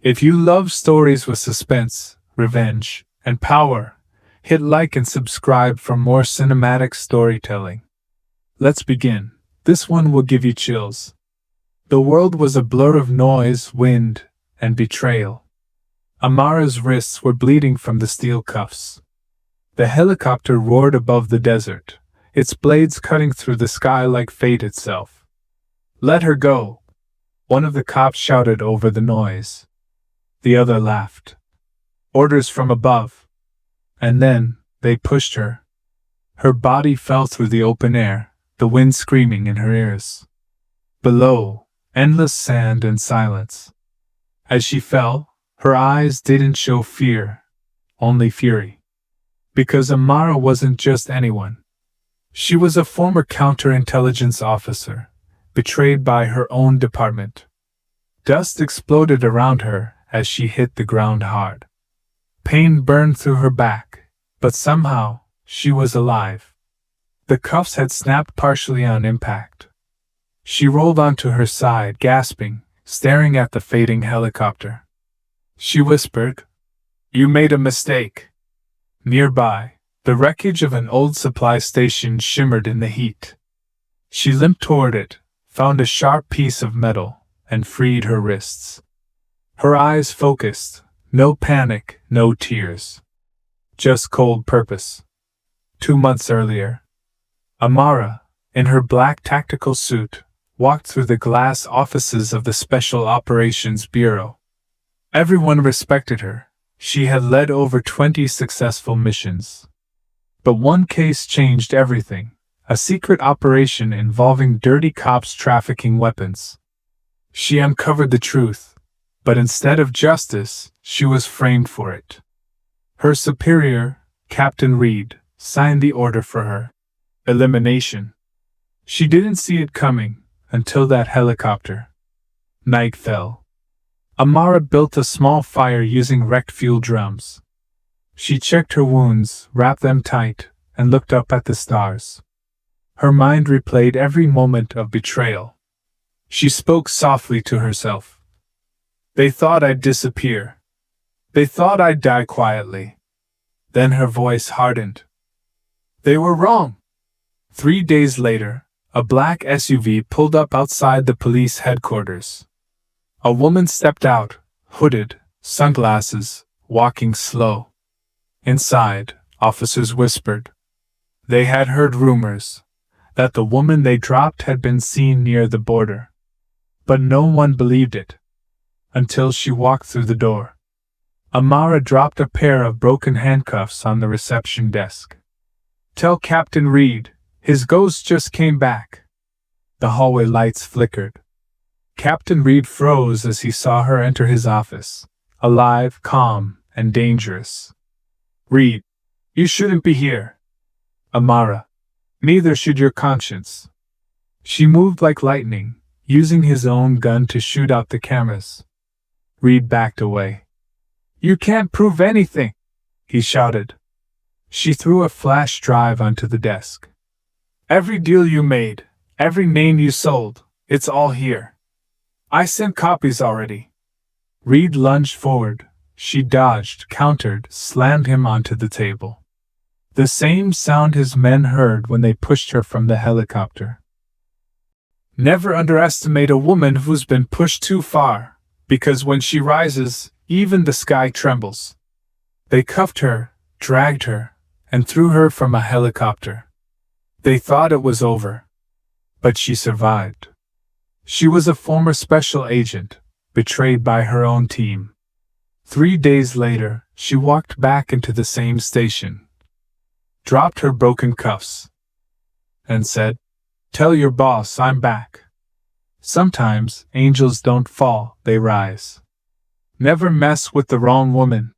If you love stories with suspense, revenge, and power, hit like and subscribe for more cinematic storytelling. Let's begin. This one will give you chills. The world was a blur of noise, wind, and betrayal. Amara's wrists were bleeding from the steel cuffs. The helicopter roared above the desert, its blades cutting through the sky like fate itself. "Let her go!" one of the cops shouted over the noise. The other laughed. "Orders from above." And then, they pushed her. Her body fell through the open air, the wind screaming in her ears. Below, endless sand and silence. As she fell, her eyes didn't show fear, only fury. Because Amara wasn't just anyone. She was a former counterintelligence officer, betrayed by her own department. Dust exploded around her as she hit the ground hard. Pain burned through her back, but somehow, she was alive. The cuffs had snapped partially on impact. She rolled onto her side, gasping, staring at the fading helicopter. She whispered, "You made a mistake." Nearby, the wreckage of an old supply station shimmered in the heat. She limped toward it, found a sharp piece of metal, and freed her wrists. Her eyes focused, no panic, no tears. Just cold purpose. 2 months earlier, Amara, in her black tactical suit, walked through the glass offices of the Special Operations Bureau. Everyone respected her. She had led over 20 successful missions. But one case changed everything, a secret operation involving dirty cops trafficking weapons. She uncovered the truth, but instead of justice, she was framed for it. Her superior, Captain Reed, signed the order for her elimination. She didn't see it coming until that helicopter. Night fell. Amara built a small fire using wrecked fuel drums. She checked her wounds, wrapped them tight, and looked up at the stars. Her mind replayed every moment of betrayal. She spoke softly to herself. "They thought I'd disappear. They thought I'd die quietly." Then her voice hardened. "They were wrong." 3 days later, a black SUV pulled up outside the police headquarters. A woman stepped out, hooded, sunglasses, walking slow. Inside, officers whispered. They had heard rumors that the woman they dropped had been seen near the border. But no one believed it. Until she walked through the door. Amara dropped a pair of broken handcuffs on the reception desk. "Tell Captain Reed, his ghost just came back." The hallway lights flickered. Captain Reed froze as he saw her enter his office, alive, calm, and dangerous. "Reed, you shouldn't be here." "Amara, neither should your conscience." She moved like lightning, using his own gun to shoot out the cameras. Reed backed away. "You can't prove anything," he shouted. She threw a flash drive onto the desk. "Every deal you made, every name you sold, it's all here. I sent copies already." Reed lunged forward. She dodged, countered, slammed him onto the table. The same sound his men heard when they pushed her from the helicopter. Never underestimate a woman who's been pushed too far, because when she rises, even the sky trembles. They cuffed her, dragged her, and threw her from a helicopter. They thought it was over. But she survived. She was a former special agent, betrayed by her own team. 3 days later, she walked back into the same station, dropped her broken cuffs, and said, "Tell your boss I'm back." Sometimes, angels don't fall, they rise. Never mess with the wrong woman.